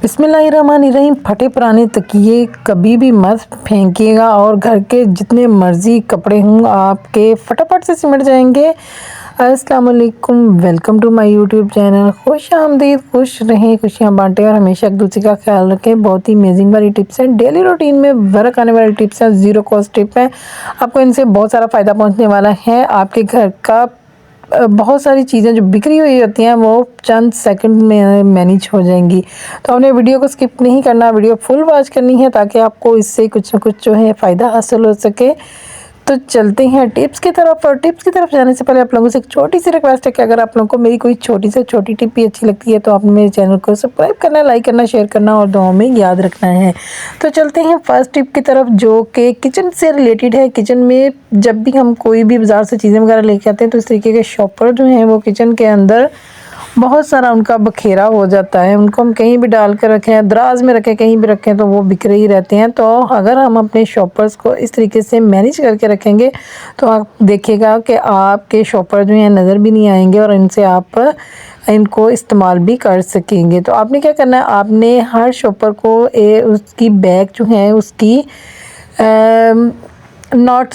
बिस्मिल्लाहिर्रहमानिर्रहीम। फटे पुराने तकिए कभी भी मत फेंकिएगा और घर के जितने मर्जी कपड़े हों आपके फटाफट से सिमट जाएंगे। अस्सलाम वालेकुम, welcome to my YouTube channel. खुश आमदीद, खुश रहें, खुशियाँ बांटें और हमेशा एक दूसरे का ख्याल रखें। बहुत ही अमेजिंग वाली टिप्स हैं, डेली रूटीन में वर्क आने वाली टिप्स हैं, ज़ीरो कॉस्ट टिप है। आपको इनसे बहुत सारा फ़ायदा पहुँचने वाला है। आपके घर का बहुत सारी चीज़ें जो बिखरी हुई होती हैं वो चंद सेकंड में मैनेज हो जाएंगी। तो आपने वीडियो को स्किप नहीं करना, वीडियो फुल वॉच करनी है ताकि आपको इससे कुछ ना कुछ जो है फ़ायदा हासिल हो सके। तो चलते हैं टिप्स की तरफ। और टिप्स की तरफ जाने से पहले आप लोगों से एक छोटी सी रिक्वेस्ट है कि अगर आप लोगों को मेरी कोई छोटी से छोटी टिप भी अच्छी लगती है तो आपने मेरे चैनल को सब्सक्राइब करना, लाइक करना, शेयर करना और दुआओं में याद रखना है। तो चलते हैं फर्स्ट टिप की तरफ जो कि किचन से रिलेटेड है। किचन में जब भी हम कोई भी बाज़ार से चीज़ें वगैरह लेके आते हैं तो इस तरीके के शॉपर जो हैं वो किचन के अंदर बहुत सारा उनका बखेरा हो जाता है। उनको हम कहीं भी डाल कर रखें, दराज में रखें, कहीं भी रखें तो वो बिखरे ही रहते हैं। तो अगर हम अपने शॉपर्स को इस तरीके से मैनेज करके रखेंगे तो आप देखिएगा कि आपके शॉपर जो हैं नज़र भी नहीं आएंगे और इनसे आप इनको इस्तेमाल भी कर सकेंगे। तो आपने क्या करना है, आपने हर शॉपर को उसकी बैक जो है उसकी नॉट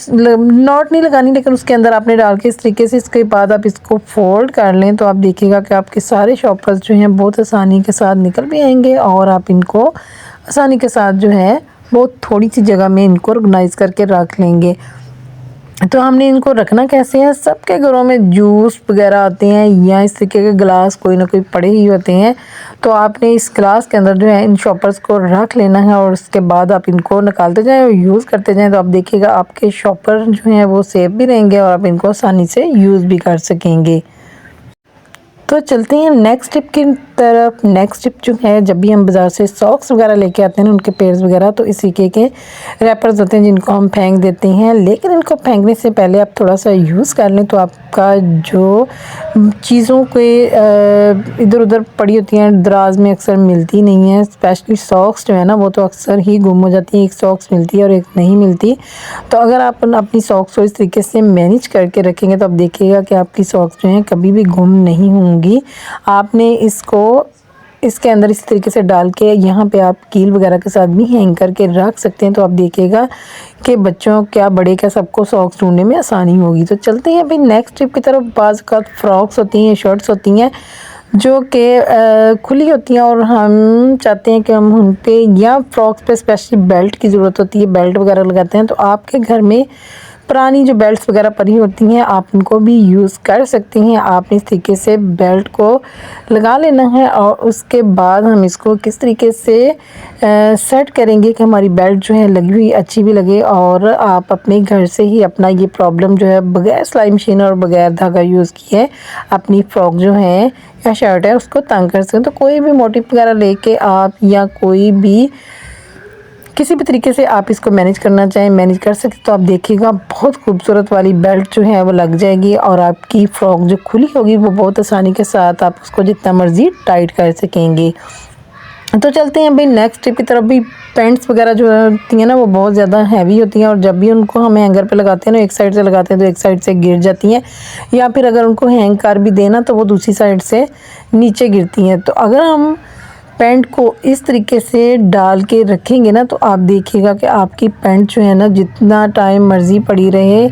नहीं लगानी, लेकिन उसके अंदर आपने डाल के इस तरीके से इसके बाद आप इसको फोल्ड कर लें तो आप देखिएगा कि आपके सारे शॉपर्स जो हैं बहुत आसानी के साथ निकल भी आएंगे और आप इनको आसानी के साथ जो है बहुत थोड़ी सी जगह में इनको ऑर्गेनाइज़ करके रख लेंगे। तो हमने इनको रखना कैसे है, सबके घरों में जूस वगैरह आते हैं या इस तरीके के गिलास कोई ना कोई पड़े ही होते हैं। तो आपने इस गिलास के अंदर जो है इन शॉपर्स को रख लेना है और उसके बाद आप इनको निकालते जाएं और यूज़ करते जाएं। तो आप देखिएगा आपके शॉपर जो हैं वो सेफ भी रहेंगे और आप इनको आसानी से यूज़ भी कर सकेंगे। तो चलते हैं नेक्स्ट टिप की तरफ। नेक्स्ट टिप जो है, जब भी हम बाज़ार से सॉक्स वगैरह लेके आते हैं ना, उनके पेयर्स वगैरह, तो इस तरीके के रैपर्स होते हैं जिनको हम फेंक देते हैं। लेकिन इनको फेंकने से पहले आप थोड़ा सा यूज़ कर लें तो आपका जो चीज़ों के इधर उधर पड़ी होती हैं दराज में अक्सर मिलती नहीं है। स्पेशली सॉक्स जो है ना वो तो अक्सर ही गुम हो जाती हैं, एक सॉक्स मिलती है और एक नहीं मिलती। तो अगर आप अपनी सॉक्स को इस तरीके से मैनेज करके रखेंगे तो आप देखिएगा कि आपकी सॉक्स जो हैं कभी भी गुम नहीं होंगी। आपने इसको इसके अंदर इस तरीके से डाल के यहाँ पे आप कील वगैरह के साथ भी हैंग करके रख सकते हैं। तो आप देखिएगा कि बच्चों क्या बड़े क्या सबको सॉक्स ढूंढने में आसानी होगी। तो चलते हैं अभी नेक्स्ट टिप की तरफ। बाज़ का फ्रॉक्स होती हैं, शर्ट्स होती हैं जो कि खुली होती हैं और हम चाहते हैं कि हम उन पे या फ्रॉक्स पे स्पेशली बेल्ट की ज़रूरत होती है, बेल्ट वगैरह लगाते हैं। तो आपके घर में पुरानी जो बेल्ट्स वगैरह पड़ी होती हैं आप उनको भी यूज़ कर सकते हैं। आपने इस तरीके से बेल्ट को लगा लेना है और उसके बाद हम इसको किस तरीके से सेट करेंगे कि हमारी बेल्ट जो है लगी हुई अच्छी भी लगे और आप अपने घर से ही अपना ये प्रॉब्लम जो है बगैर सिलाई मशीन और बगैर धागा यूज़ किए अपनी फ्रॉक जो है या शर्ट है उसको तंग कर सकते हैं। तो कोई भी मोटिव वगैरह लेके आप या कोई भी किसी भी तरीके से आप इसको मैनेज करना चाहें मैनेज कर सकते। तो आप देखिएगा बहुत खूबसूरत वाली बेल्ट जो है वो लग जाएगी और आपकी फ़्रॉक जो खुली होगी वो बहुत आसानी के साथ आप उसको जितना मर्ज़ी टाइट कर सकेंगे। तो चलते हैं भाई नेक्स्ट टिप की तरफ। भी पैंट्स वगैरह जो होती हैं ना वो बहुत ज़्यादा हैवी होती हैं और जब भी उनको हम हैंगर पे लगाते हैं ना, एक साइड से लगाते हैं तो एक साइड से गिर जाती हैं, या फिर अगर उनको हैंग कर भी देना तो वो दूसरी साइड से नीचे गिरती हैं। तो अगर हम पैंट को इस तरीके से डाल के रखेंगे ना तो आप देखिएगा कि आपकी पैंट जो है ना जितना टाइम मर्ज़ी पड़ी रहे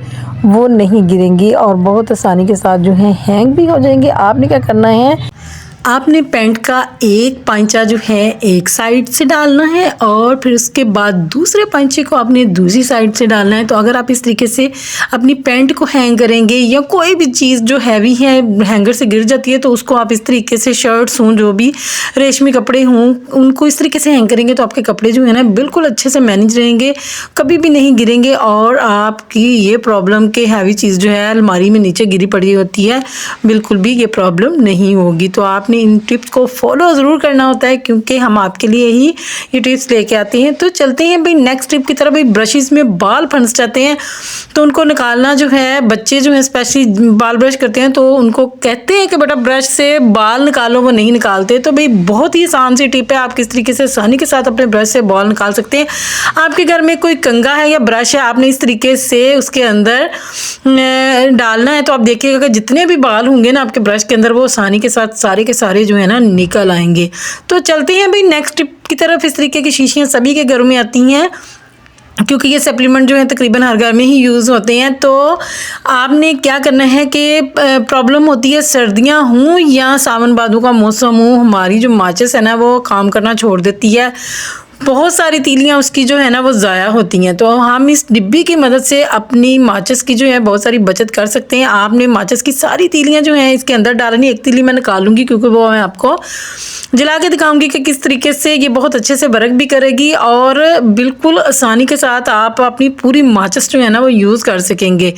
वो नहीं गिरेंगी और बहुत आसानी के साथ जो है हैंग भी हो जाएंगे। आपने क्या करना है, आपने पैंट का एक पांचा जो है एक साइड से डालना है और फिर उसके बाद दूसरे पांचे को आपने दूसरी साइड से डालना है। तो अगर आप इस तरीके से अपनी पैंट को हैंग करेंगे या कोई भी चीज़ जो हैवी है हैंगर से गिर जाती है तो उसको आप इस तरीके से शर्ट्स हों जो भी रेशमी कपड़े हों उनको इस तरीके से हैंग करेंगे तो आपके कपड़े जो है ना बिल्कुल अच्छे से मैनेज रहेंगे, कभी भी नहीं गिरेंगे और आपकी ये प्रॉब्लम के हैवी चीज़ जो है अलमारी में नीचे गिरी पड़ी होती है बिल्कुल भी ये प्रॉब्लम नहीं होगी। तो आप इन टिप्स को फॉलो ज़रूर करना होता है क्योंकि हम आपके लिए ही ये टिप्स लेके आते हैं। तो चलते हैं भाई नेक्स्ट टिप की तरफ। भाई ब्रशेस में बाल फंस जाते हैं तो उनको निकालना जो है, बच्चे जो है स्पेशली बाल ब्रश करते हैं तो उनको कहते हैं कि बेटा ब्रश से बाल निकालो, वो नहीं निकालते। तो भाई बहुत ही आसान सी टिप है, आप किस तरीके से आसानी के साथ अपने ब्रश से बाल निकाल सकते हैं। आपके घर में कोई कंघा है या ब्रश है, आपने इस तरीके से उसके अंदर डालना है तो आप देखिएगा कि जितने भी बाल होंगे ना आपके ब्रश के अंदर वो आसानी के साथ सारे के सारे जो है ना निकल आएंगे। तो चलते हैं भाई नेक्स्ट टिप की तरफ। इस तरीके की शीशियाँ सभी के घरों में आती हैं क्योंकि ये सप्लीमेंट जो है तकरीबन हर घर में ही यूज़ होते हैं। तो आपने क्या करना है कि प्रॉब्लम होती है सर्दियां हों या सावन भादों का मौसम हो, हमारी जो माचिस है ना वो काम करना छोड़ देती है, बहुत सारी तीलियां उसकी जो है ना वो ज़ाया होती हैं। तो हम इस डिब्बी की मदद से अपनी माचिस की जो है बहुत सारी बचत कर सकते हैं। आपने माचिस की सारी तीलियां जो हैं इसके अंदर डालनी। एक तीली मैं निकालूंगी क्योंकि वो मैं आपको जला के दिखाऊंगी कि किस तरीके से ये बहुत अच्छे से वर्क भी करेगी और बिल्कुल आसानी के साथ आप अपनी पूरी माचिस जो है ना वो यूज़ कर सकेंगे।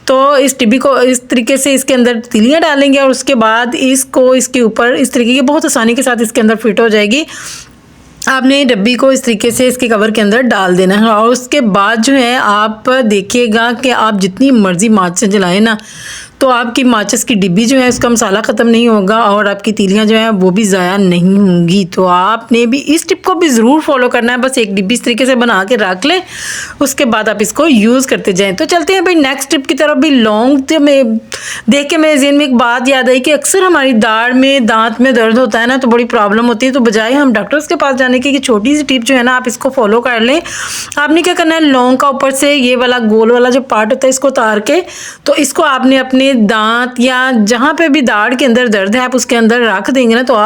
तो इस डिब्बी को इस तरीके से इसके अंदर तीलियां डालेंगे और उसके बाद इसको इसके ऊपर इस तरीके की बहुत आसानी के साथ इसके अंदर फिट हो जाएगी। आपने डब्बी को इस तरीके से इसके कवर के अंदर डाल देना है और उसके बाद जो है आप देखिएगा कि आप जितनी मर्ज़ी माचिस जलाएं ना तो आपकी माचिस की डिब्बी जो है उसका मसाला ख़त्म नहीं होगा और आपकी तीलियां जो हैं वो भी ज़ाया नहीं होंगी। तो आपने भी इस टिप को भी ज़रूर फॉलो करना है। बस एक डिब्बी इस तरीके से बना के रख लें, उसके बाद आप इसको यूज़ करते जाएं। तो चलते हैं भाई नेक्स्ट टिप की तरफ भी। लौंग तो में देख के मेरे ज़हन में एक बात याद आई कि अक्सर हमारी दाढ़ में दांत में दर्द होता है ना तो बड़ी प्रॉब्लम होती है। तो बजाय हम डॉक्टर्स के पास जाने की छोटी सी टिप जो है ना आप इसको फॉलो कर लें। आपने क्या करना है, लौंग का ऊपर से ये वाला गोल वाला जो पार्ट होता है इसको उतार के तो इसको आपने अपने दांत या जहाँ पे भी दाढ़ के अंदर दर्द है आप उसके अंदर रख देंगे ना तो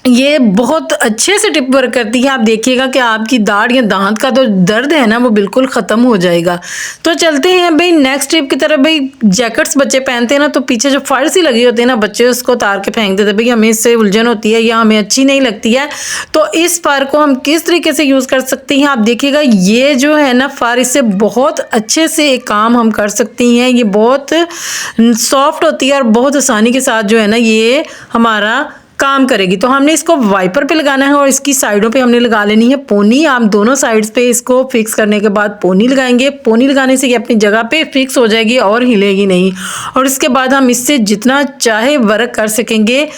ये बहुत अच्छे से टिप वर्क करती है। आप देखिएगा कि आपकी दाढ़ या दांत का तो दर्द है ना वो बिल्कुल ख़त्म हो जाएगा। तो चलते हैं भाई नेक्स्ट टिप की तरफ। भाई जैकेट्स बच्चे पहनते हैं ना तो पीछे जो फर सी लगी होती है ना बच्चे उसको उतार के फेंक देते हैं। भाई हमें इससे उलझन होती है या हमें अच्छी नहीं लगती है। तो इस फर को हम किस तरीके से यूज़ कर सकते हैं आप देखिएगा। ये जो है ना फर, इससे बहुत अच्छे से एक काम हम कर सकती हैं। ये बहुत सॉफ्ट होती है और बहुत आसानी के साथ जो है ना ये हमारा काम करेगी। तो हमने इसको वाइपर पे लगाना है और इसकी साइडों पे हमने लगा लेनी है पोनी। आप दोनों साइड्स पे इसको फिक्स करने के बाद पोनी लगाएंगे। पोनी लगाने से ये अपनी जगह पे फिक्स हो जाएगी और हिलेगी नहीं और इसके बाद हम इससे जितना चाहे वर्क कर सकेंगे,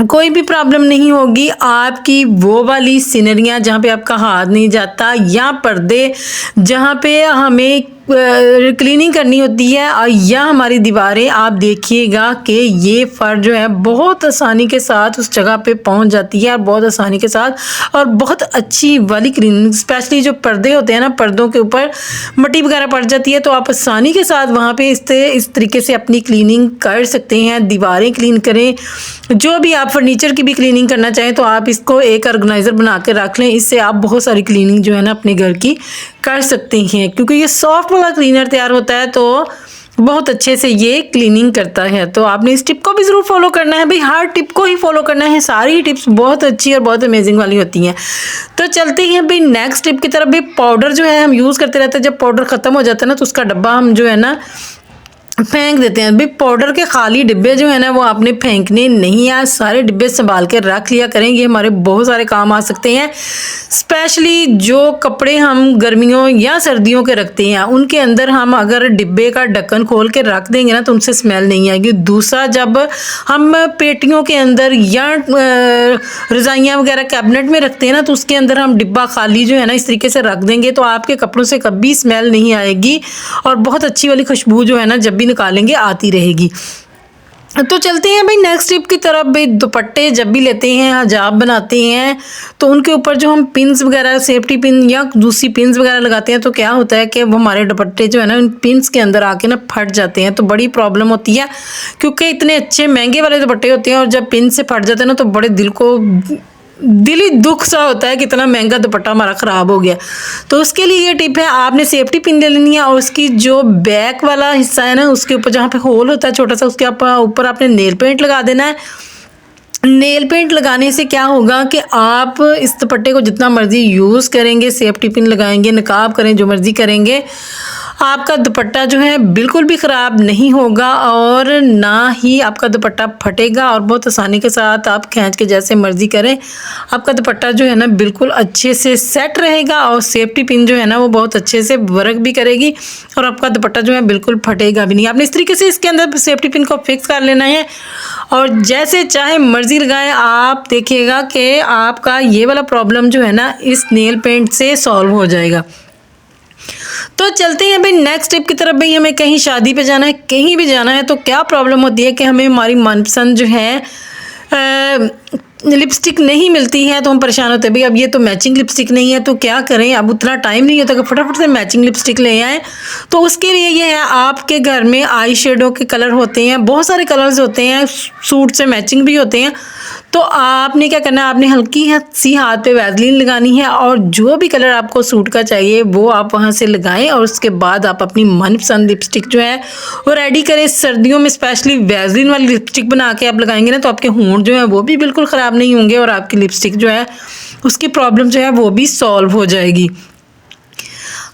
कोई भी प्रॉब्लम नहीं होगी। आपकी वो वाली सीनरियाँ जहाँ पे आपका हाथ नहीं जाता या पर्दे जहाँ पे हमें क्लीनिंग करनी होती है या हमारी दीवारें, आप देखिएगा कि ये फर जो है बहुत आसानी के साथ उस जगह पे पहुंच जाती है और बहुत आसानी के साथ और बहुत अच्छी वाली क्लीनिंग। स्पेशली जो पर्दे होते हैं ना, पर्दों के ऊपर मिट्टी वगैरह पड़ जाती है तो आप आसानी के साथ वहाँ पे इस तरीके से अपनी क्लीनिंग कर सकते हैं। दीवारें क्लीन करें, जो भी आप फर्नीचर की भी क्लीनिंग करना चाहें तो आप इसको एक ऑर्गेनाइज़र बना के रख लें। इससे आप बहुत सारी क्लीनिंग जो है ना अपने घर की कर सकते हैं क्योंकि ये सॉफ्ट वाला क्लीनर तैयार होता है तो बहुत अच्छे से ये क्लीनिंग करता है। तो आपने इस टिप को भी ज़रूर फॉलो करना है। भाई हर टिप को ही फॉलो करना है, सारी टिप्स बहुत अच्छी और बहुत अमेजिंग वाली होती हैं। तो चलते हैं भाई नेक्स्ट टिप की तरफ। भाई पाउडर जो है हम यूज़ करते रहते हैं, जब पाउडर ख़त्म हो जाता है ना तो उसका डब्बा हम जो है ना फेंक देते हैं। भाई पाउडर के खाली डिब्बे जो है ना वो आपने फेंकने नहीं है, सारे डिब्बे संभाल के रख लिया करेंगे, हमारे बहुत सारे काम आ सकते हैं। स्पेशली जो कपड़े हम गर्मियों या सर्दियों के रखते हैं उनके अंदर हम अगर डिब्बे का ढक्कन खोल के रख देंगे ना तो उनसे स्मेल नहीं आएगी। दूसरा, जब हम पेटियों के अंदर या रज़ाइयाँ वगैरह कैबिनेट में रखते हैं ना तो उसके अंदर हम डिब्बा खाली जो है ना इस तरीके से रख देंगे तो आपके कपड़ों से कभी स्मेल नहीं आएगी और बहुत अच्छी वाली खुशबू जो है ना जब भी निकालेंगे आती रहेगी। तो चलते हैं भाई नेक्स्ट टिप की तरफ। भाई दुपट्टे जब भी लेते हैं, हिजाब बनाते हैं तो उनके ऊपर जो हम पिन्स वगैरह, सेफ्टी पिन या दूसरी पिन्स वगैरह लगाते हैं तो क्या होता है कि वो हमारे दुपट्टे जो है ना उन पिन्स के अंदर आके ना फट जाते हैं। तो बड़ी प्रॉब्लम होती है क्योंकि इतने अच्छे महंगे वाले दुपट्टे होते हैं और जब पिन से फट जाते हैं ना तो बड़े दिली दुख सा होता है कि इतना महंगा दुपट्टा हमारा ख़राब हो गया। तो उसके लिए ये टिप है, आपने सेफ्टी पिन ले लेनी है और उसकी जो बैक वाला हिस्सा है ना उसके ऊपर जहाँ पे होल होता है छोटा सा, उसके ऊपर आपने नेल पेंट लगा देना है। नेल पेंट लगाने से क्या होगा कि आप इस दुपट्टे को जितना मर्जी यूज़ करेंगे, सेफ्टी पिन लगाएंगे, नकाब करें, जो मर्जी करेंगे, आपका दुपट्टा जो है बिल्कुल भी ख़राब नहीं होगा और ना ही आपका दुपट्टा फटेगा और बहुत आसानी के साथ आप खींच के जैसे मर्ज़ी करें आपका दुपट्टा जो है ना बिल्कुल अच्छे से सेट रहेगा और सेफ्टी पिन जो है ना वो बहुत अच्छे से वर्क भी करेगी और आपका दुपट्टा जो है बिल्कुल फटेगा भी नहीं। आपने इस तरीके से इसके अंदर सेफ्टी पिन को फिक्स कर लेना है और जैसे चाहे मर्ज़ी लगाएं। आप देखिएगा कि आपका ये वाला प्रॉब्लम जो है ना इस नेल पेंट से सॉल्व हो जाएगा। तो चलते हैं भाई नेक्स्ट स्टेप की तरफ। भाई हमें कहीं शादी पे जाना है, कहीं भी जाना है, तो क्या प्रॉब्लम होती है कि हमें हमारी मनपसंद जो है लिपस्टिक नहीं मिलती है, तो हम परेशान होते हैं। भाई अब ये तो मैचिंग लिपस्टिक नहीं है, तो क्या करें। अब उतना टाइम नहीं होता कि फटाफट से मैचिंग लिपस्टिक ले आएँ। तो उसके लिए ये है, आपके घर में आई शेडो के कलर होते हैं, बहुत सारे कलर्स होते हैं, सूट से मैचिंग भी होते हैं। तो आपने क्या करना है, आपने हल्की सी हाथ पे वैसलीन लगानी है और जो भी कलर आपको सूट का चाहिए वो आप वहाँ से लगाएं। और उसके बाद आप अपनी मनपसंद लिपस्टिक जो है वो रेडी करें। सर्दियों में स्पेशली वैसलीन वाली लिपस्टिक बना के आप लगाएंगे ना, तो आपके होंठ जो है वो भी बिल्कुल ख़राब नहीं होंगे और आपकी लिपस्टिक जो है उसकी प्रॉब्लम जो है वो भी सॉल्व हो जाएगी।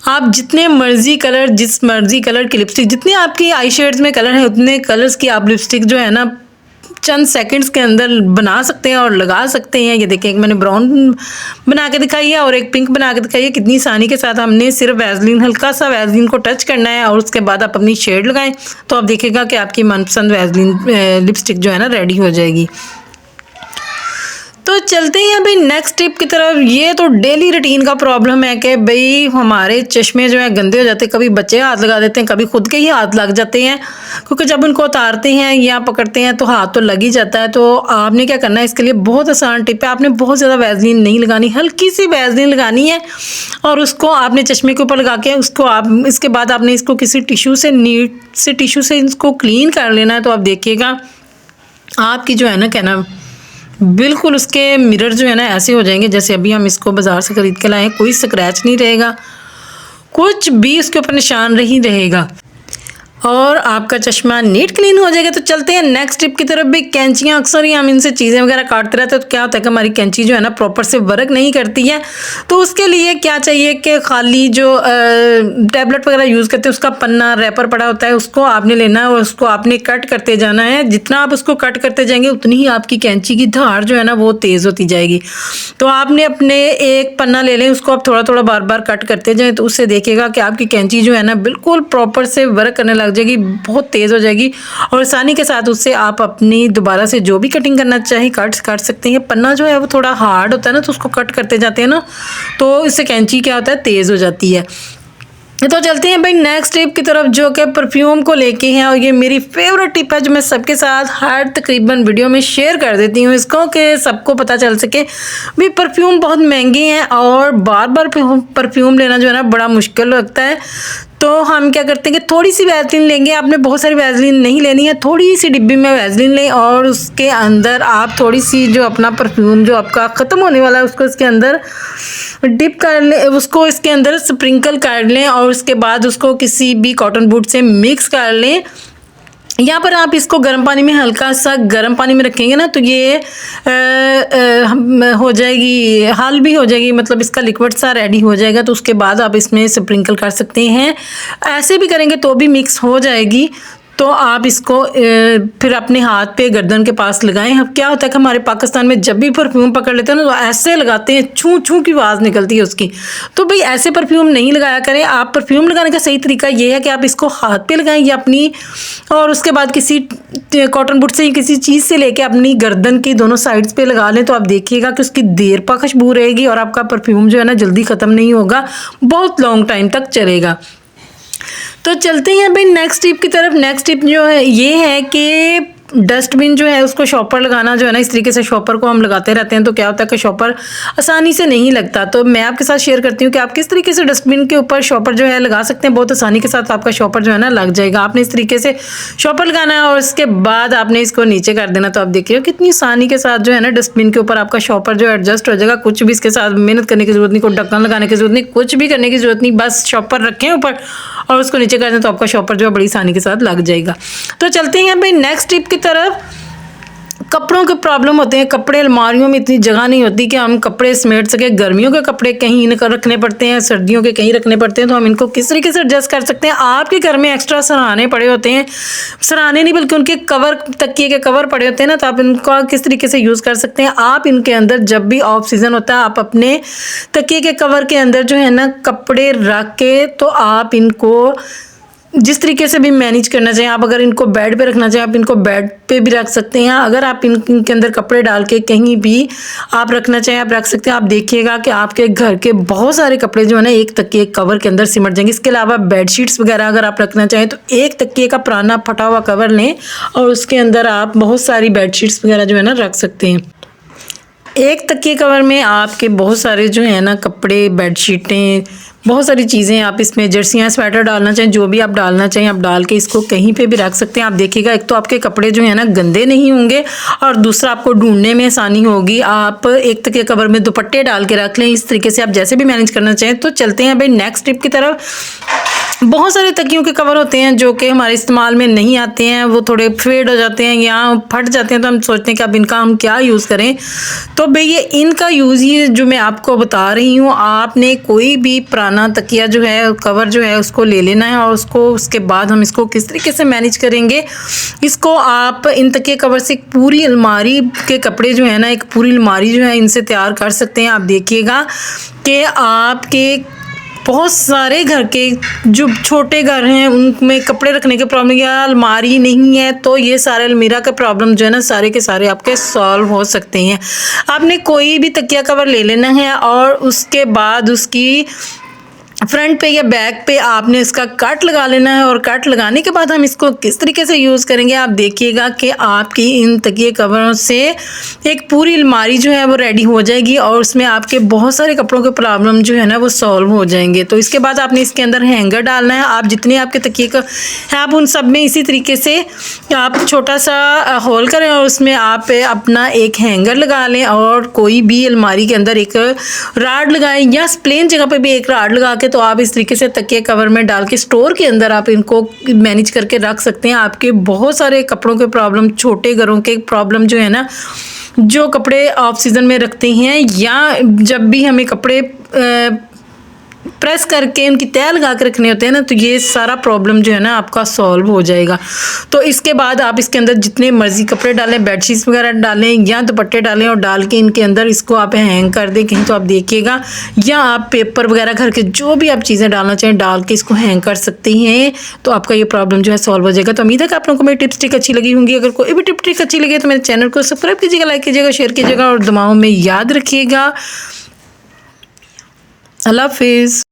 आप जितने मर्जी कलर, जिस मर्जी कलर की लिपस्टिक, जितने आपकी आई शेड्स में कलर है उतने कलर्स की आप लिपस्टिक जो है ना चंद सेकंड्स के अंदर बना सकते हैं और लगा सकते हैं। ये देखें, एक मैंने ब्राउन बना के दिखाई है और एक पिंक बना के दिखाई है। कितनी आसानी के साथ हमने सिर्फ वैसलीन, हल्का सा वैसलीन को टच करना है और उसके बाद आप अपनी शेड लगाएं, तो आप देखेगा कि आपकी मनपसंद वैसलीन लिपस्टिक जो है ना रेडी हो जाएगी। तो चलते हैं भाई नेक्स्ट टिप की तरफ। ये तो डेली रूटीन का प्रॉब्लम है कि भाई हमारे चश्मे जो है गंदे हो जाते हैं, कभी बच्चे हाथ लगा देते हैं, कभी खुद के ही हाथ लग जाते हैं, क्योंकि जब उनको उतारते हैं या पकड़ते हैं तो हाथ तो लग ही जाता है। तो आपने क्या करना है, इसके लिए बहुत आसान टिप है। आपने बहुत ज़्यादा वैसलीन नहीं लगानी, हल्की सी वैसलीन लगानी है और उसको आपने चश्मे के ऊपर लगा के उसको आप, इसके बाद आपने इसको किसी टिश्यू से, नीट से टिश्यू से इसको क्लीन कर लेना है। तो आप देखिएगा आपकी जो है ना, कहना बिल्कुल उसके मिरर जो है ना ऐसे हो जाएंगे जैसे अभी हम इसको बाज़ार से ख़रीद के लाए। कोई स्क्रैच नहीं रहेगा, कुछ भी उसके ऊपर निशान नहीं रहेगा और आपका चश्मा नीट क्लीन हो जाएगा। तो चलते हैं नेक्स्ट टिप की तरफ। भी कैंचियाँ, अक्सर ही हम इनसे चीज़ें वगैरह काटते रहते हैं, तो क्या होता है कि हमारी कैंची जो है ना प्रॉपर से वर्क नहीं करती है। तो उसके लिए क्या चाहिए कि खाली जो टैबलेट वगैरह यूज़ करते हैं उसका पन्ना, रैपर पड़ा होता है, उसको आपने लेना है और उसको आपने कट करते जाना है। जितना आप उसको कट करते जाएंगे उतनी ही आपकी कैंची की धार जो है ना वो तेज़ होती जाएगी। तो आपने अपने एक पन्ना ले लें, उसको आप थोड़ा थोड़ा बार बार कट करते जाएँ, तो उससे देखिएगा कि आपकी कैंची जो है ना बिल्कुल प्रॉपर से वर्क करने लग जाएगी, बहुत तेज़ हो जाएगी और आसानी के साथ उससे आप अपनी दोबारा से जो भी कटिंग करना चाहे काट सकते हैं। पन्ना जो है वो थोड़ा हार्ड होता है ना, तो उसको कट करते जाते हैं ना, तो इससे कैंची क्या होता है, तेज़ हो जाती है। तो चलते हैं भाई नेक्स्ट टिप की तरफ, जो कि परफ्यूम को लेके हैं और ये मेरी फेवरेट टिप है जो मैं सबके साथ हर तकरीबन वीडियो में शेयर कर देती हूँ इसको, कि सबको पता चल सके। भाई परफ्यूम बहुत महंगे हैं और बार बार परफ्यूम लेना जो है ना बड़ा मुश्किल लगता है। तो हम क्या करते हैं कि थोड़ी सी वैसलीन लेंगे, आपने बहुत सारी वैसलीन नहीं लेनी है, थोड़ी सी डिब्बी में वैसलीन लें और उसके अंदर आप थोड़ी सी जो अपना परफ्यूम जो आपका ख़त्म होने वाला है उसको इसके अंदर डिप कर लें, उसको इसके अंदर स्प्रिंकल कर लें और उसके बाद उसको किसी भी कॉटन बूट से मिक्स कर लें। यहाँ पर आप इसको गर्म पानी में, हल्का सा गर्म पानी में रखेंगे ना, तो ये हो जाएगी, हल भी हो जाएगी, मतलब इसका लिक्विड सा रेडी हो जाएगा। तो उसके बाद आप इसमें स्प्रिंकल कर सकते हैं, ऐसे भी करेंगे तो भी मिक्स हो जाएगी। तो आप इसको फिर अपने हाथ पे गर्दन के पास लगाएं। अब क्या होता है कि हमारे पाकिस्तान में जब भी परफ्यूम पकड़ लेते हैं ना तो ऐसे लगाते हैं, छू छू की आवाज़ निकलती है उसकी। तो भाई ऐसे परफ्यूम नहीं लगाया करें। आप परफ्यूम लगाने का सही तरीका ये है कि आप इसको हाथ पे लगाएं या अपनी, और उसके बाद किसी कॉटन बूट से, किसी चीज़ से लेके अपनी गर्दन की दोनों साइड्स पे लगा लें। तो आप देखिएगा कि उसकी देर पा खुशबू रहेगी और आपका परफ्यूम जो है ना जल्दी ख़त्म नहीं होगा, बहुत लॉन्ग टाइम तक चलेगा। तो चलते हैं भाई नेक्स्ट टिप की तरफ। नेक्स्ट टिप जो है ये है कि डस्टबिन जो है उसको शॉपर लगाना जो है ना, इस तरीके से शॉपर को हम लगाते रहते हैं तो क्या होता है कि शॉपर आसानी से नहीं लगता। तो मैं आपके साथ शेयर करती हूँ कि आप किस तरीके से डस्टबिन के ऊपर शॉपर जो है लगा सकते हैं। बहुत आसानी के साथ आपका शॉपर जो है ना लग जाएगा। आपने इस तरीके से शॉपर लगाना है और उसके बाद आपने इसको नीचे कर देना। तो आप देखिए कितनी आसानी के साथ जो है ना डस्टबिन के ऊपर आपका शॉपर जो एडजस्ट हो जाएगा। कुछ भी इसके साथ मेहनत करने की जरूरत नहीं, कोई ढक्कन लगाने की जरूरत नहीं, कुछ भी करने की जरूरत नहीं, बस शॉपर रखें ऊपर और उसको नीचे कर दें तो आपका शॉपर जो है बड़ी आसानी के साथ लग जाएगा। तो चलते हैं भाई नेक्स्ट टिप की तरफ। कपड़ों के प्रॉब्लम होते हैं, कपड़े अलमारियों में इतनी जगह नहीं होती कि हम कपड़े समेट सके। गर्मियों के कपड़े कहीं इनका रखने पड़ते हैं, सर्दियों के कहीं रखने पड़ते हैं। तो हम इनको किस तरीके से एडजस्ट कर सकते हैं। आपके घर में एक्स्ट्रा सराहने पड़े होते हैं, सराहने नहीं बल्कि उनके कवर, तकिए के कवर पड़े होते हैं ना, तो आप इनको किस तरीके से यूज़ कर सकते हैं। आप इनके अंदर जब भी ऑफ सीज़न होता है आप अपने तकिए के कवर के अंदर जो है ना कपड़े रख के, तो आप इनको जिस तरीके से भी मैनेज करना चाहिए आप, अगर इनको बेड पे रखना चाहिए आप इनको बेड पे भी रख सकते हैं। अगर आप इनके अंदर कपड़े डाल के कहीं भी आप रखना चाहें आप रख सकते हैं। आप देखिएगा कि आपके घर के बहुत सारे कपड़े जो है ना एक तकिए कवर के अंदर सिमट जाएंगे। इसके अलावा बेडशीट्स वगैरह अगर आप रखना चाहें तो एक तकिए का पुराना फटा हुआ कवर लें और उसके अंदर आप बहुत सारी बेडशीट्स वगैरह जो है ना रख सकते हैं। एक तकिए कवर में आपके बहुत सारे जो है ना कपड़े, बेडशीटें, बहुत सारी चीज़ें, आप इसमें जर्सियाँ, स्वेटर डालना चाहें, जो भी आप डालना चाहें आप डाल के इसको कहीं पे भी रख सकते हैं। आप देखिएगा एक तो आपके कपड़े जो है ना गंदे नहीं होंगे और दूसरा आपको ढूंढने में आसानी होगी। आप एक तकिए कवर में दुपट्टे डाल के रख लें। इस तरीके से आप जैसे भी मैनेज करना चाहें। तो चलते हैं भाई नेक्स्ट टिप की तरफ। बहुत सारे तकियों के कवर होते हैं जो कि हमारे इस्तेमाल में नहीं आते हैं, वो थोड़े फेड हो जाते हैं या फट जाते हैं, तो हम सोचते हैं कि अब इनका हम क्या यूज़ करें। तो भाई ये इनका यूज़ ही जो मैं आपको बता रही हूँ। आपने कोई भी पुराना तकिया जो है कवर जो है उसको ले लेना है और उसके बाद हम इसको किस तरीके से मैनेज करेंगे। इसको आप इन तकिए कवर से एक पूरी अलमारी के कपड़े जो है ना, एक पूरी अलमारी जो है इनसे तैयार कर सकते हैं। आप देखिएगा कि आपके बहुत सारे घर के जो छोटे घर हैं उनमें कपड़े रखने के प्रॉब्लम या अलमारी नहीं है, तो ये सारे अलमीरा का प्रॉब्लम जो है ना सारे के सारे आपके सॉल्व हो सकते हैं। आपने कोई भी तकिया कवर ले लेना है और उसके बाद उसकी फ्रंट पे या बैक पे आपने इसका कट लगा लेना है और कट लगाने के बाद हम इसको किस तरीके से यूज़ करेंगे आप देखिएगा कि आपकी इन तकिए कवरों से एक पूरी अलमारी जो है वो रेडी हो जाएगी और उसमें आपके बहुत सारे कपड़ों के प्रॉब्लम जो है ना वो सॉल्व हो जाएंगे। तो इसके बाद आपने इसके अंदर हैंगर डालना है। आप जितने आपके तकिए का है आप उन सब में इसी तरीके से आप छोटा सा होल करें और उसमें आप अपना एक हैंगर लगा लें और कोई भी अलमारी के अंदर एक राड लगाएं या प्लेन जगह पे भी एक राड लगा के तो आप इस तरीके से तकिए कवर में डाल के स्टोर के अंदर आप इनको मैनेज करके रख सकते हैं। आपके बहुत सारे कपड़ों के प्रॉब्लम, छोटे घरों के प्रॉब्लम जो है ना, जो कपड़े ऑफ सीजन में रखते हैं या जब भी हमें कपड़े प्रेस करके उनकी तह लगा के रखने होते हैं ना, तो ये सारा प्रॉब्लम जो है ना आपका सॉल्व हो जाएगा। तो इसके बाद आप इसके अंदर जितने मर्जी कपड़े डालें, बेडशीट्स वगैरह डालें या दुपट्टे डालें और डाल के इनके अंदर इसको आप हैंग कर दें कहीं, तो आप देखिएगा, या आप पेपर वगैरह घर के जो भी आप चीज़ें डालना चाहें डाल के इसको हैंग कर सकते हैं। तो आपका ये प्रॉब्लम जो है सॉल्व हो जाएगा। तो उम्मीद है कि आप लोगों को मेरी टिप्स ट्रिक अच्छी लगी होंगी। अगर कोई भी टिप ट्रिक अच्छी लगे तो मेरे चैनल को सब्सक्राइब कीजिएगा, लाइक कीजिएगा, शेयर कीजिएगा और दुआओं में याद रखिएगा। अल्लाह हाफिज़।